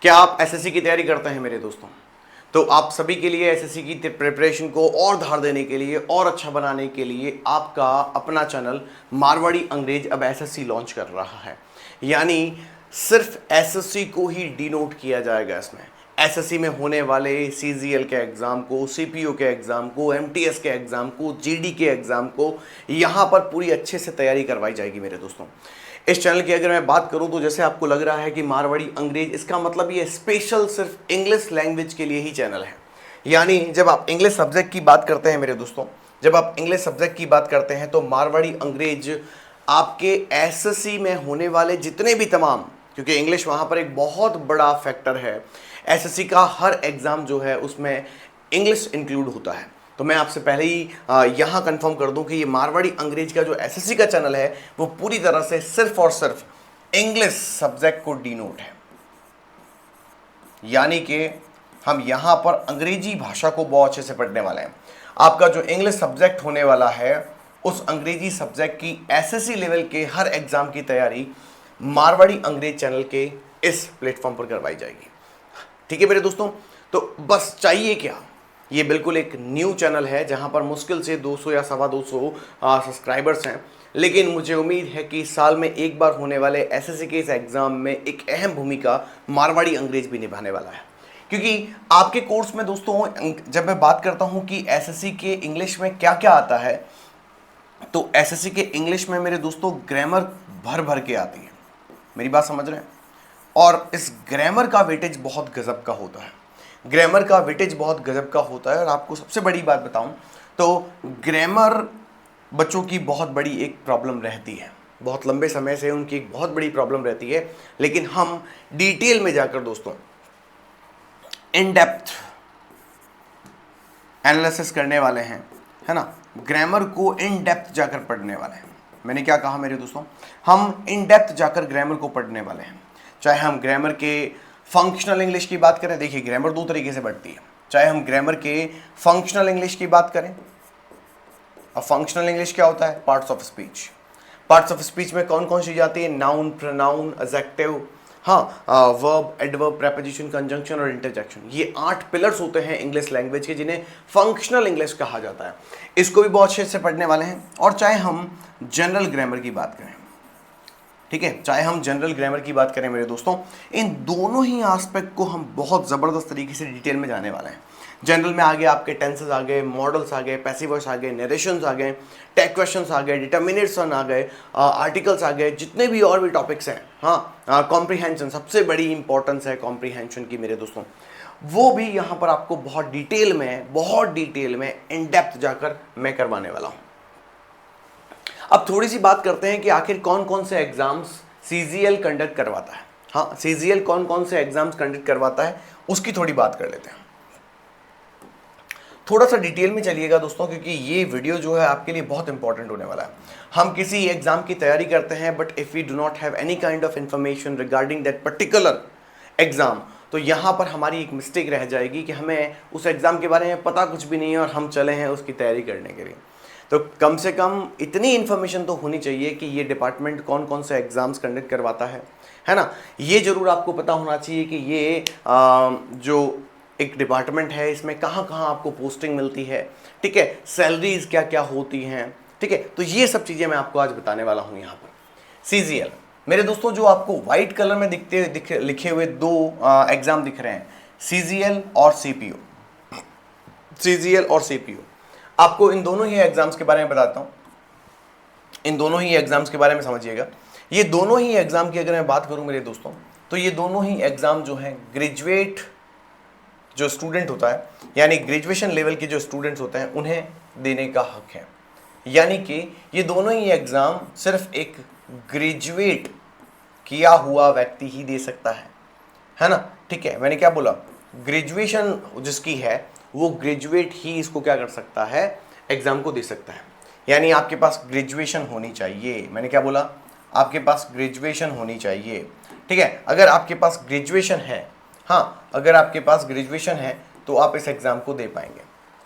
क्या आप एसएससी की तैयारी करते हैं मेरे दोस्तों? तो आप सभी के लिए एसएससी की प्रिपरेशन को और धार देने के लिए और अच्छा बनाने के लिए आपका अपना चैनल मारवाड़ी अंग्रेज अब एसएससी लॉन्च कर रहा है। यानी सिर्फ एसएससी को ही डिनोट किया जाएगा इसमें। एसएससी में होने वाले सीजीएल के एग्ज़ाम को, सीपीओ के एग्ज़ाम को, एमटीएस के एग्ज़ाम को, जीडी के एग्ज़ाम को यहाँ पर पूरी अच्छे से तैयारी करवाई जाएगी मेरे दोस्तों। इस चैनल की अगर मैं बात करूं तो जैसे आपको लग रहा है कि मारवाड़ी अंग्रेज, इसका मतलब ये स्पेशल सिर्फ इंग्लिश लैंग्वेज के लिए ही चैनल है। यानी जब आप इंग्लिश सब्जेक्ट की बात करते हैं मेरे दोस्तों, जब आप इंग्लिश सब्जेक्ट की बात करते हैं तो मारवाड़ी अंग्रेज आपके एसएससी में होने वाले जितने भी तमाम, क्योंकि इंग्लिश वहाँ पर एक बहुत बड़ा फैक्टर है, एसएससी का हर एग्ज़ाम जो है उसमें इंग्लिश इंक्लूड होता है। तो मैं आपसे पहले ही यहाँ कंफर्म कर दूं कि ये मारवाड़ी अंग्रेज का जो एसएससी का चैनल है वो पूरी तरह से सिर्फ और सिर्फ इंग्लिश सब्जेक्ट को डिनोट है। यानी कि हम यहाँ पर अंग्रेजी भाषा को बहुत अच्छे से पढ़ने वाले हैं। आपका जो इंग्लिश सब्जेक्ट होने वाला है उस अंग्रेजी सब्जेक्ट की एसएससी लेवल के हर एग्जाम की तैयारी मारवाड़ी अंग्रेज चैनल के इस प्लेटफॉर्म पर करवाई जाएगी। ठीक है मेरे दोस्तों, तो बस चाहिए क्या, ये बिल्कुल एक न्यू चैनल है जहां पर मुश्किल से 200 या 250 सब्सक्राइबर्स हैं, लेकिन मुझे उम्मीद है कि साल में एक बार होने वाले एसएससी के इस एग्ज़ाम में एक अहम भूमिका मारवाड़ी अंग्रेज भी निभाने वाला है। क्योंकि आपके कोर्स में दोस्तों जब मैं बात करता हूं कि एसएससी के इंग्लिश में क्या क्या आता है, तो एसएससी के इंग्लिश में मेरे दोस्तों ग्रामर भर भर के आती है। मेरी बात समझ रहे हैं? और इस ग्रामर का वेटेज बहुत गजब का होता है। ग्रामर का वेटेज बहुत गजब का होता है। और आपको सबसे बड़ी बात बताऊं तो ग्रामर बच्चों की बहुत बड़ी एक प्रॉब्लम रहती है, बहुत लंबे समय से उनकी एक बहुत बड़ी प्रॉब्लम रहती है। लेकिन हम डिटेल में जाकर दोस्तों इन डेप्थ एनालिसिस करने वाले हैं, है ना। ग्रामर को इन डेप्थ जाकर पढ़ने वाले हैं। मैंने क्या कहा मेरे दोस्तों, हम इन डेप्थ जाकर ग्रामर को पढ़ने वाले हैं। चाहे हम ग्रामर के फंक्शनल इंग्लिश की बात करें, देखिए ग्रामर दो तरीके से बढ़ती है। चाहे हम ग्रामर के फंक्शनल इंग्लिश की बात करें, अब फंक्शनल इंग्लिश क्या होता है? Parts of speech. Parts of speech में कौन कौन सी जाती है? Noun, pronoun, adjective, verb, adverb, preposition, conjunction और इंटरजेक्शन। ये 8 पिलर्स होते हैं इंग्लिश लैंग्वेज के जिन्हें फंक्शनल इंग्लिश कहा जाता है। इसको भी बहुत अच्छे से पढ़ने वाले हैं। और चाहे हम जनरल ग्रामर की बात करें, ठीक है, चाहे हम जनरल ग्रामर की बात करें मेरे दोस्तों, इन दोनों ही एस्पेक्ट को हम बहुत ज़बरदस्त तरीके से डिटेल में जाने वाले हैं। जनरल में आ गए आपके टेंसेस आ गए, मॉडल्स आ गए, पैसिव वॉइस आ गए, नरेशंस आ गए, टैग क्वेश्चंस आ गए, डिटर्मिनेट्स आ गए, आर्टिकल्स आ गए, जितने भी और भी टॉपिक्स हैं, कॉम्प्रीहेंशन, सबसे बड़ी इंपॉर्टेंस है कॉम्प्रीहेंशन की मेरे दोस्तों, वो भी यहाँ पर आपको बहुत डिटेल में इन डेप्थ जाकर मैं करवाने वाला हूँ। अब थोड़ी सी बात करते हैं कि आखिर कौन कौन से एग्जाम्स सीजीएल कंडक्ट करवाता है। हाँ, सीजीएल कौन कौन से एग्जाम्स कंडक्ट करवाता है उसकी थोड़ी बात कर लेते हैं। थोड़ा सा डिटेल में चलिएगा दोस्तों, क्योंकि ये वीडियो जो है आपके लिए बहुत इंपॉर्टेंट होने वाला है। हम किसी एग्जाम की तैयारी करते हैं, but if we do not have any kind of information regarding that particular exam, तो यहाँ पर हमारी एक मिस्टेक रह जाएगी कि हमें उस एग्ज़ाम के बारे में पता कुछ भी नहीं है और हम चले हैं उसकी तैयारी करने के लिए। तो कम से कम इतनी इन्फॉर्मेशन तो होनी चाहिए कि ये डिपार्टमेंट कौन कौन से एग्ज़ाम्स कंडक्ट करवाता है ना। ये ज़रूर आपको पता होना चाहिए कि ये जो एक डिपार्टमेंट है इसमें कहाँ कहाँ आपको पोस्टिंग मिलती है, ठीक है, सैलरीज क्या क्या होती हैं, ठीक है। तो ये सब चीज़ें मैं आपको आज बताने वाला हूँ यहाँ पर। सीजीएल मेरे दोस्तों, जो आपको वाइट कलर में लिखे हुए 2 एग्ज़ाम दिख रहे हैं, सीजीएल और सीपीओ, सीजीएल और सीपीओ, आपको इन दोनों ही एग्जाम्स के बारे में बताता हूं। इन दोनों ही एग्जाम्स के बारे में समझिएगा। ये दोनों ही एग्जाम की अगर मैं बात करूं मेरे दोस्तों, तो ये दोनों ही एग्जाम जो हैं ग्रेजुएट जो स्टूडेंट होता है, यानी ग्रेजुएशन लेवल के जो स्टूडेंट्स होते हैं उन्हें देने का हक है। यानी कि ये दोनों ही एग्जाम सिर्फ एक ग्रेजुएट किया हुआ व्यक्ति ही दे सकता है ना। ठीक है, मैंने क्या बोला, ग्रेजुएशन जिसकी है वो ग्रेजुएट ही इसको क्या कर सकता है, एग्जाम को दे सकता है। यानी आपके पास ग्रेजुएशन होनी चाहिए। मैंने क्या बोला, आपके पास ग्रेजुएशन होनी चाहिए। ठीक है, अगर आपके पास ग्रेजुएशन है, अगर आपके पास ग्रेजुएशन है तो आप इस एग्जाम को दे पाएंगे।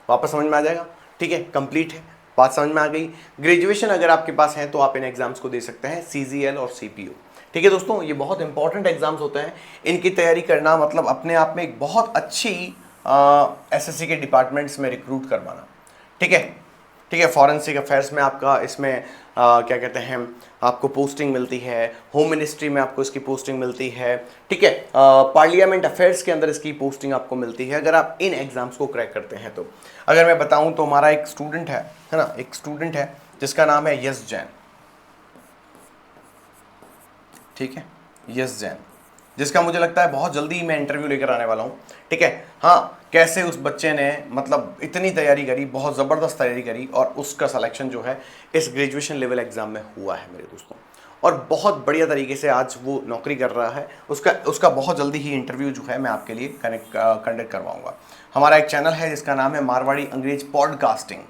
वापस समझ में आ जाएगा? ठीक है, कंप्लीट है, बात समझ में आ गई। ग्रेजुएशन अगर आपके पास है तो आप इन एग्जाम्स को दे सकते हैं, सीजीएल और सीपीओ। ठीक है दोस्तों, ये बहुत इंपॉर्टेंट एग्जाम्स होते हैं, इनकी तैयारी करना मतलब अपने आप में एक बहुत अच्छी एसएससी के डिपार्टमेंट्स में रिक्रूट करवाना। ठीक है, ठीक है। फॉरेंसिक अफेयर्स में आपका इसमें क्या कहते हैं, आपको पोस्टिंग मिलती है, होम मिनिस्ट्री में आपको इसकी पोस्टिंग मिलती है। ठीक है, पार्लियामेंट अफेयर्स के अंदर इसकी पोस्टिंग आपको मिलती है अगर आप इन एग्जाम्स को क्रैक करते हैं तो। अगर मैं बताऊं तो हमारा एक स्टूडेंट है ना, एक स्टूडेंट है जिसका नाम है यश जैन। ठीक है, यश जैन, जिसका मुझे लगता है बहुत जल्दी मैं इंटरव्यू लेकर आने वाला हूँ। ठीक है, हाँ, कैसे उस बच्चे ने मतलब इतनी तैयारी करी, बहुत ज़बरदस्त तैयारी करी और उसका सिलेक्शन जो है इस ग्रेजुएशन लेवल एग्जाम में हुआ है मेरे दोस्तों, और बहुत बढ़िया तरीके से आज वो नौकरी कर रहा है। उसका बहुत जल्दी ही इंटरव्यू जो है मैं आपके लिए कंडक्ट करवाऊंगा। हमारा एक चैनल है जिसका नाम है मारवाड़ी अंग्रेज पॉडकास्टिंग।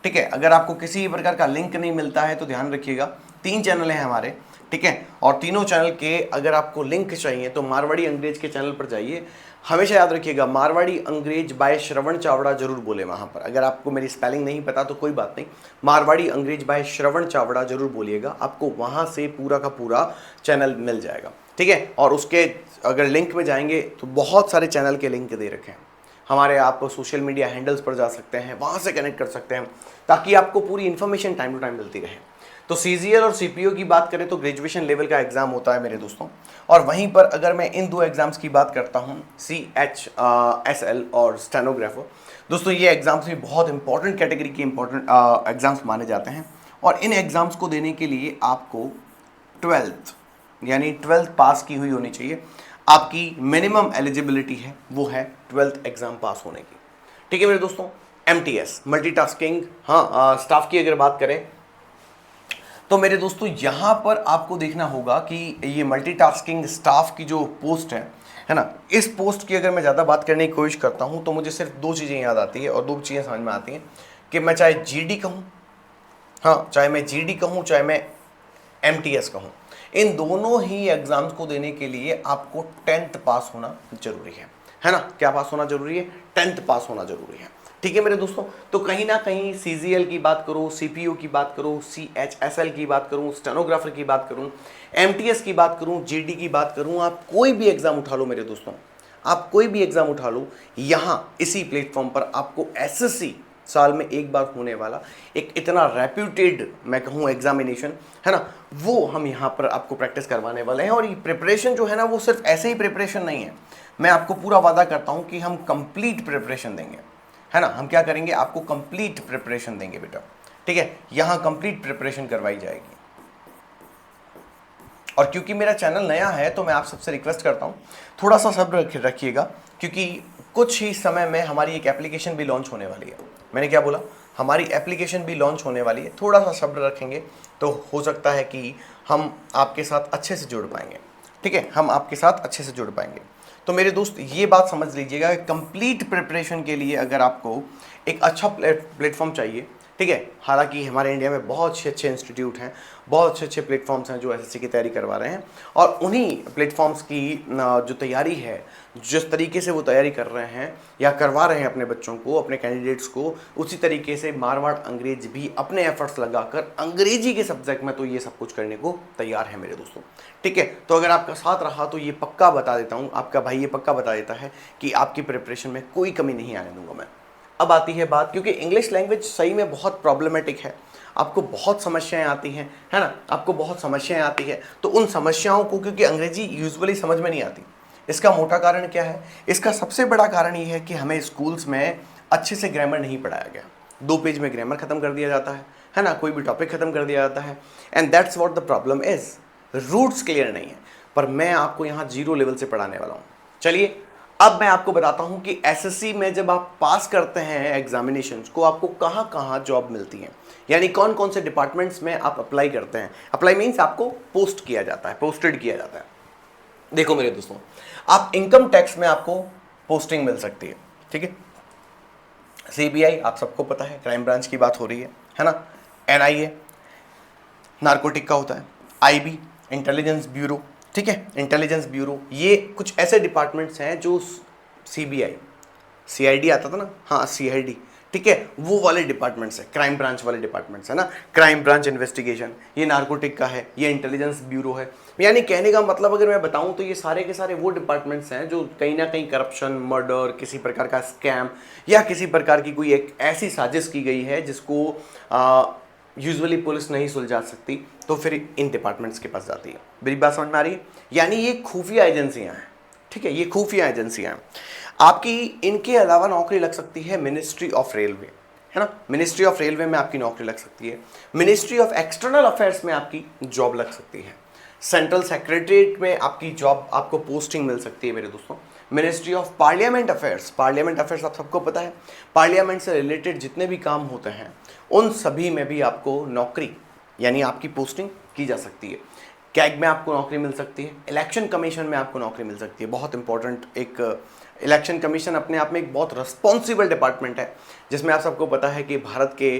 ठीक है, अगर आपको किसी प्रकार का लिंक नहीं मिलता है तो ध्यान रखिएगा, 3 चैनल हैं हमारे। ठीक है, और तीनों चैनल के अगर आपको लिंक चाहिए तो मारवाड़ी अंग्रेज के चैनल पर जाइए। हमेशा याद रखिएगा, मारवाड़ी अंग्रेज बाय श्रवण चावड़ा जरूर बोले वहाँ पर। अगर आपको मेरी स्पेलिंग नहीं पता तो कोई बात नहीं, मारवाड़ी अंग्रेज बाय श्रवण चावड़ा जरूर बोलिएगा, आपको वहाँ से पूरा का पूरा चैनल मिल जाएगा। ठीक है, और उसके अगर लिंक में जाएंगे तो बहुत सारे चैनल के लिंक दे रखे हैं हमारे, आप सोशल मीडिया हैंडल्स पर जा सकते हैं, वहाँ से कनेक्ट कर सकते हैं ताकि आपको पूरी इन्फॉर्मेशन टाइम टू टाइम मिलती रहे। तो सीजीएल और सीपीओ की बात करें तो ग्रेजुएशन लेवल का एग्जाम होता है मेरे दोस्तों, और वहीं पर अगर मैं इन 2 एग्जाम्स की बात करता हूँ, CHSL और स्टेनोग्राफर, दोस्तों ये एग्जाम्स भी बहुत इंपॉर्टेंट कैटेगरी के इंपॉर्टेंट एग्जाम्स माने जाते हैं। और इन एग्जाम्स को देने के लिए आपको 12th यानी 12th पास की हुई होनी चाहिए। आपकी मिनिमम एलिजिबिलिटी है वो है 12th एग्जाम पास होने की। ठीक है मेरे दोस्तों, MTS मल्टीटास्किंग, हाँ, स्टाफ की अगर बात करें तो मेरे दोस्तों यहाँ पर आपको देखना होगा कि ये मल्टीटास्किंग स्टाफ की जो पोस्ट है ना, इस पोस्ट की अगर मैं ज़्यादा बात करने की कोशिश करता हूँ तो मुझे सिर्फ 2 चीज़ें याद आती है और 2 चीज़ें समझ में आती हैं कि मैं चाहे GD कहूँ, हाँ, चाहे मैं GD कहूँ, चाहे मैं MTS कहूँ, इन दोनों ही एग्जाम्स को देने के लिए आपको 10th पास होना जरूरी है ना। क्या पास होना जरूरी है? 10th पास होना जरूरी है। ठीक है मेरे दोस्तों, तो कहीं ना कहीं CGL की बात करो, CPO की बात करो, CHSL की बात करूं, स्टेनोग्राफर की बात करूं, MTS की बात करूं, GD की बात करूं, आप कोई भी एग्जाम उठा लो मेरे दोस्तों, आप कोई भी एग्जाम उठा लो, यहाँ इसी प्लेटफॉर्म पर आपको SSC साल में एक बार होने वाला एक इतना रेप्यूटेड मैं कहूँ एग्जामिनेशन है ना, वो हम यहाँ पर आपको प्रैक्टिस करवाने वाले हैं। और ये प्रिपरेशन जो है ना, वो सिर्फ ऐसे ही प्रिपरेशन नहीं है, मैं आपको पूरा वादा करता हूँ कि हम कंप्लीट प्रिपरेशन देंगे, है ना। हम क्या करेंगे, आपको कंप्लीट प्रिपरेशन देंगे बेटा। ठीक है, यहाँ कंप्लीट प्रिपरेशन करवाई जाएगी। और क्योंकि मेरा चैनल नया है तो मैं आप सबसे रिक्वेस्ट करता हूँ थोड़ा सा सब्र रखिएगा, क्योंकि कुछ ही समय में हमारी एक एप्लीकेशन भी लॉन्च होने वाली है। मैंने क्या बोला, हमारी एप्लीकेशन भी लॉन्च होने वाली है, थोड़ा सा सब्र रखेंगे तो हो सकता है कि हम आपके साथ अच्छे से जुड़ पाएंगे। ठीक है, हम आपके साथ अच्छे से जुड़ पाएंगे। तो मेरे दोस्त ये बात समझ लीजिएगा कि कंप्लीट प्रिपरेशन के लिए अगर आपको एक अच्छा प्लेटफॉर्म चाहिए, ठीक है, हालांकि हमारे इंडिया में बहुत अच्छे इंस्टीट्यूट हैं, बहुत अच्छे प्लेटफॉर्म्स हैं जो एसएससी की तैयारी करवा रहे हैं, और उन्हीं प्लेटफॉर्म्स की जो तैयारी है, जिस तरीके से वो तैयारी कर रहे हैं या करवा रहे हैं अपने बच्चों को, अपने कैंडिडेट्स को, उसी तरीके से मारवाड़ अंग्रेज भी अपने एफर्ट्स लगाकर अंग्रेजी के सब्जेक्ट में तो ये सब कुछ करने को तैयार है मेरे दोस्तों। ठीक है, तो अगर आपका साथ रहा तो ये पक्का बता देता हूँ, आपका भाई ये पक्का बता देता है कि आपकी प्रिपरेशन में कोई कमी नहीं आने दूंगा मैं। अब आती है बात, क्योंकि इंग्लिश लैंग्वेज सही में बहुत प्रॉब्लमेटिक है, आपको बहुत समस्याएं आती हैं, है ना, आपको बहुत समस्याएं आती है, तो उन समस्याओं को, क्योंकि अंग्रेजी यूजुअली समझ में नहीं आती, इसका मोटा कारण क्या है? इसका सबसे बड़ा कारण ये है कि हमें स्कूल्स में अच्छे से ग्रामर नहीं पढ़ाया गया। 2 पेज में ग्रामर खत्म कर दिया जाता है ना, कोई भी टॉपिक खत्म कर दिया जाता है, and that's what the problem is, roots clear नहीं है। पर मैं आपको यहाँ 0 लेवल से पढ़ाने वाला हूँ। चलिए अब मैं आपको बताता हूं कि एसएससी में जब आप पास करते हैं एग्जामिनेशंस को, आपको कहां कहां जॉब मिलती है, यानी कौन कौन से डिपार्टमेंट्स में आप अप्लाई करते हैं। अप्लाई मीन्स आपको पोस्ट किया जाता है, पोस्टेड किया जाता है। देखो मेरे दोस्तों, आप इनकम टैक्स में आपको पोस्टिंग मिल सकती है, ठीक है, सीबीआई आप सबको पता है, क्राइम ब्रांच की बात हो रही है ना, एनआईए नारकोटिक का होता है, आईबी इंटेलिजेंस ब्यूरो, ठीक है, इंटेलिजेंस ब्यूरो, ये कुछ ऐसे डिपार्टमेंट्स हैं जो सीबीआई, सीआईडी आता था ना, हाँ सीआईडी, ठीक है, वो वाले डिपार्टमेंट्स हैं, क्राइम ब्रांच वाले डिपार्टमेंट्स है ना, क्राइम ब्रांच इन्वेस्टिगेशन, ये नारकोटिक का है, ये इंटेलिजेंस ब्यूरो है। यानी कहने का मतलब अगर मैं बताऊं तो ये सारे के सारे वो डिपार्टमेंट्स हैं जो कहीं ना कहीं करप्शन, मर्डर, किसी प्रकार का स्कैम या किसी प्रकार की कोई एक ऐसी साजिश की गई है जिसको यूजुअली पुलिस नहीं सुलझा सकती, तो फिर इन डिपार्टमेंट्स के पास जाती है। मेरी बात समझ में आ रही है? यानी ये खुफिया एजेंसियां हैं, ठीक है, ये खुफिया एजेंसियां हैं। आपकी इनके अलावा नौकरी लग सकती है मिनिस्ट्री ऑफ रेलवे, है ना, मिनिस्ट्री ऑफ रेलवे में आपकी नौकरी लग सकती है, मिनिस्ट्री ऑफ एक्सटर्नल अफेयर्स में आपकी जॉब लग सकती है, सेंट्रल सेक्रेटरीट में आपकी जॉब, आपको पोस्टिंग मिल सकती है मेरे दोस्तों, ministry of parliament affairs, parliament affairs आप सबको पता है, पार्लियामेंट से रिलेटेड जितने भी काम होते हैं उन सभी में भी आपको नौकरी यानी आपकी पोस्टिंग की जा सकती है। कैग में आपको नौकरी मिल सकती है, इलेक्शन कमीशन में आपको नौकरी मिल सकती है। बहुत इंपॉर्टेंट एक इलेक्शन कमीशन अपने आप में एक बहुत रिस्पॉन्सिबल डिपार्टमेंट है, जिसमें आप सबको पता है कि भारत के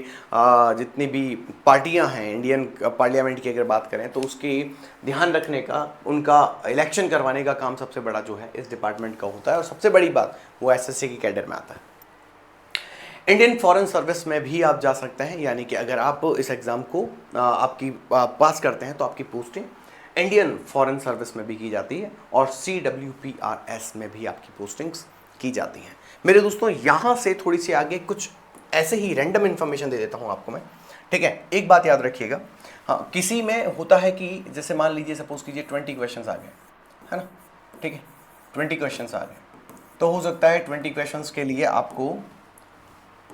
जितनी भी पार्टियां हैं इंडियन पार्लियामेंट की अगर बात करें तो उसकी ध्यान रखने का, उनका इलेक्शन करवाने का काम सबसे बड़ा जो है इस डिपार्टमेंट का होता है। और सबसे बड़ी बात वो एसएससी की कैडर में आता है। इंडियन फॉरेन सर्विस में भी आप जा सकते हैं, यानी कि अगर आप इस एग्ज़ाम को आपकी पास करते हैं तो आपकी पोस्टिंग इंडियन फॉरेन सर्विस में भी की जाती है और CWPRS में भी आपकी पोस्टिंग्स की जाती हैं। मेरे दोस्तों यहाँ से थोड़ी सी आगे कुछ ऐसे ही रैंडम इन्फॉर्मेशन दे देता हूँ आपको मैं, ठीक है। एक बात याद रखिएगा, हाँ, किसी में होता है कि जैसे मान लीजिए सपोज कीजिए 20 क्वेश्चन आ गए, है ना, ठीक है, 20 क्वेश्चन आ गए, तो हो सकता है 20 क्वेश्चन के लिए आपको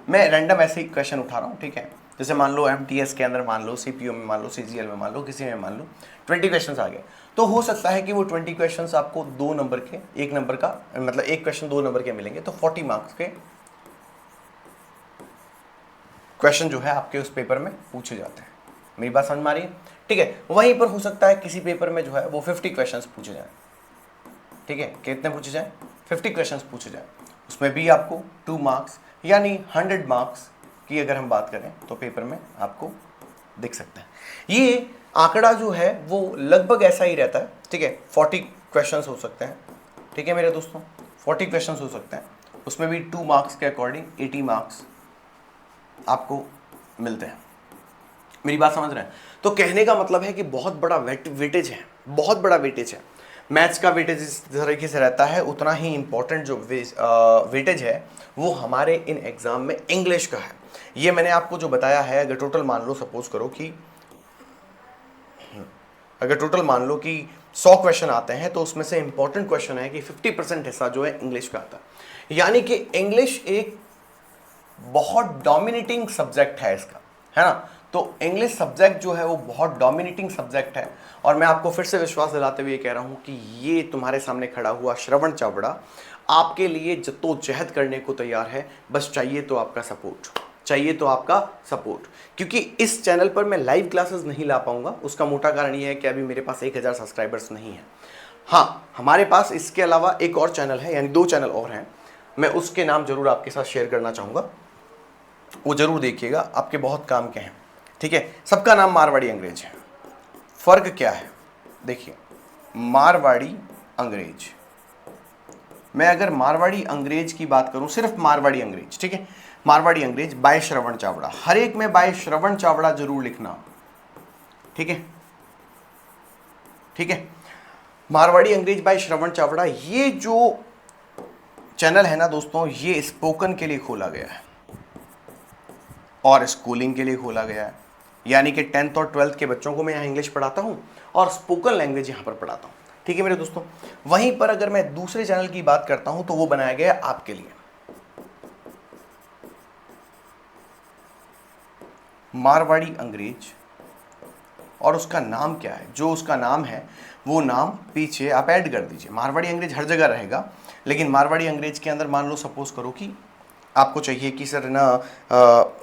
मैं रैंडम ऐसे ही क्वेश्चन उठा रहा हूँ, ठीक है। जैसे मान लो MTS के अंदर मान लो, CPO में मान लो, CGL में मान लो, किसी में मान लो 20 क्वेश्चन आ गए, तो हो सकता है कि वो 20 क्वेश्चन आपको 2 नंबर के, 1 नंबर का मतलब एक क्वेश्चन 2 नंबर के मिलेंगे, तो 40 मार्क्स के क्वेश्चन जो है आपके उस पेपर में पूछे जाते हैं। मेरी बात समझ में आ रही है? ठीक है। वहीं पर हो सकता है किसी पेपर में जो है वो 50 क्वेश्चन पूछे जाए, ठीक है, कितने पूछे जाए? 50 क्वेश्चन पूछे जाए, उसमें भी आपको 2 मार्क्स यानी 100 मार्क्स की अगर हम बात करें तो पेपर में आपको दिख सकता है। ये आंकड़ा जो है वो लगभग ऐसा ही रहता है, ठीक है। 40 क्वेश्चंस हो सकते हैं, ठीक है मेरे दोस्तों, 40 क्वेश्चंस हो सकते हैं, उसमें भी 2 मार्क्स के अकॉर्डिंग 80 मार्क्स आपको मिलते हैं। मेरी बात समझ रहे हैं? तो कहने का मतलब है कि बहुत बड़ा वेटेज है, बहुत बड़ा वेटेज है। मैथ्स का वेटेज इस तरीके से रहता है, उतना ही इंपॉर्टेंट जो वेटेज है वो हमारे इन एग्जाम में इंग्लिश का है। ये मैंने आपको जो बताया है, अगर टोटल मान लो सपोज करो कि अगर टोटल मान लो कि 100 क्वेश्चन आते हैं तो उसमें से इंपॉर्टेंट क्वेश्चन है कि 50% हिस्सा जो है इंग्लिश का आता है। यानी कि इंग्लिश एक बहुत डोमिनेटिंग सब्जेक्ट है इसका, है ना। तो इंग्लिश सब्जेक्ट जो है वो बहुत डोमिनेटिंग सब्जेक्ट है। और मैं आपको फिर से विश्वास दिलाते हुए कह रहा हूं कि ये तुम्हारे सामने खड़ा हुआ श्रवण चावड़ा आपके लिए जद्दोजहद करने को तैयार है। बस चाहिए तो आपका सपोर्ट, चाहिए तो आपका सपोर्ट। क्योंकि इस चैनल पर मैं लाइव क्लासेस नहीं ला पाऊंगा, उसका मोटा कारण ये है कि अभी मेरे पास 1000 सब्सक्राइबर्स नहीं है। हाँ, हमारे पास इसके अलावा एक और चैनल है, यानी 2 चैनल और हैं, मैं उसके नाम जरूर आपके साथ शेयर करना चाहूँगा, वो जरूर देखिएगा, आपके बहुत काम के हैं, ठीक है। सबका नाम मारवाड़ी अंग्रेज है। फर्क क्या है देखिए, मारवाड़ी अंग्रेज, मैं अगर मारवाड़ी अंग्रेज की बात करूं, सिर्फ मारवाड़ी अंग्रेज, ठीक है, मारवाड़ी अंग्रेज बाय श्रवण चावड़ा, हर एक में बाय श्रवण चावड़ा जरूर लिखना, ठीक है, ठीक है। मारवाड़ी अंग्रेज बाय श्रवण चावड़ा, ये जो चैनल है ना दोस्तों, ये स्पोकन के लिए खोला गया है और स्कूलिंग के लिए खोला गया है। यानी कि 10th और 12th के बच्चों को मैं यहाँ इंग्लिश पढ़ाता हूँ और स्पोकन लैंग्वेज यहाँ पर पढ़ाता हूँ, ठीक है मेरे दोस्तों। वहीं पर अगर मैं दूसरे चैनल की बात करता हूँ तो वो बनाया गया आपके लिए, मारवाड़ी अंग्रेज, और उसका नाम क्या है, जो उसका नाम है वो नाम पीछे आप ऐड कर दीजिए। मारवाड़ी अंग्रेज हर जगह रहेगा, लेकिन मारवाड़ी अंग्रेज के अंदर मान लो सपोज करो कि आपको चाहिए कि सर ना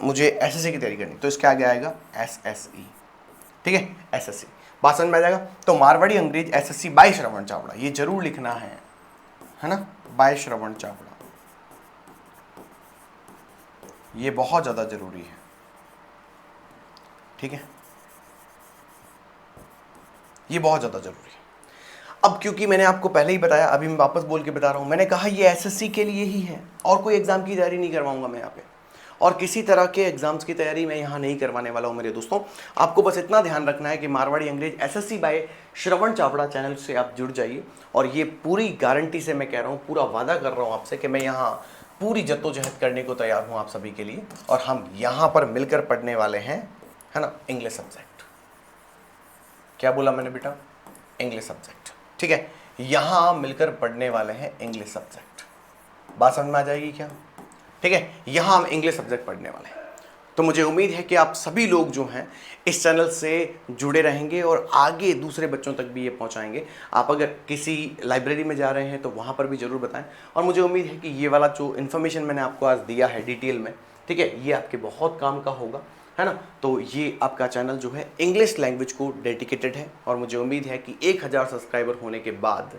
मुझे एसएससी की तैयारी करनी, तो इसके आगे आएगा SSE, ठीक है, SSC। बात समझ में आ जाएगा? तो मारवाड़ी अंग्रेज SSC बाय श्रवण चावड़ा, ये जरूर लिखना है ना, बाय श्रवण चावड़ा, ये बहुत ज़्यादा जरूरी है, ठीक है, ये बहुत ज़्यादा जरूरी है। अब क्योंकि मैंने आपको पहले ही बताया, अभी मैं वापस बोल के बता रहा हूँ, मैंने कहा ये SSC के लिए ही है और कोई एग्जाम की तैयारी नहीं करवाऊंगा मैं यहाँ पे। और किसी तरह के एग्जाम्स की तैयारी मैं यहाँ नहीं करवाने वाला हूँ मेरे दोस्तों। आपको बस इतना ध्यान रखना है कि मारवाड़ी अंग्रेज एसएससी बाय श्रवण चावड़ा चैनल से आप जुड़ जाइए, और ये पूरी गारंटी से मैं कह रहा हूँ, पूरा वादा कर रहा हूँ आपसे कि मैं यहाँ पूरी जद्दोजहद करने को तैयार हूँ आप सभी के लिए, और हम यहाँ पर मिलकर पढ़ने वाले हैं, है ना, इंग्लिश सब्जेक्ट। क्या बोला मैंने बेटा? इंग्लिश सब्जेक्ट, ठीक है। यहाँ मिलकर पढ़ने वाले हैं इंग्लिश सब्जेक्ट। बात समझ में आ जाएगी क्या? ठीक है, यहाँ हम इंग्लिश सब्जेक्ट पढ़ने वाले हैं। तो मुझे उम्मीद है कि आप सभी लोग जो हैं इस चैनल से जुड़े रहेंगे और आगे दूसरे बच्चों तक भी ये पहुंचाएंगे। आप अगर किसी लाइब्रेरी में जा रहे हैं तो वहाँ पर भी ज़रूर बताएं, और मुझे उम्मीद है कि ये वाला जो इन्फॉर्मेशन मैंने आपको आज दिया है डिटेल में, ठीक है, ये आपके बहुत काम का होगा, है ना। तो ये आपका चैनल जो है इंग्लिश लैंग्वेज को डेडिकेटेड है, और मुझे उम्मीद है कि 1000 सब्सक्राइबर होने के बाद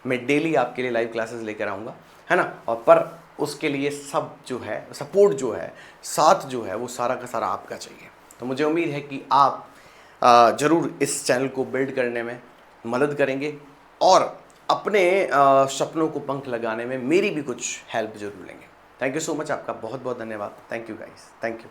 मैं डेली आपके लिए लाइव क्लासेस लेकर आऊँगा, है ना। और पर उसके लिए सब जो है, सपोर्ट जो है, साथ जो है, वो सारा का सारा आपका चाहिए। तो मुझे उम्मीद है कि आप ज़रूर इस चैनल को बिल्ड करने में मदद करेंगे, और अपने सपनों को पंख लगाने में मेरी भी कुछ हेल्प ज़रूर लेंगे। थैंक यू सो मच, आपका बहुत बहुत धन्यवाद। Thank you guys, thank you.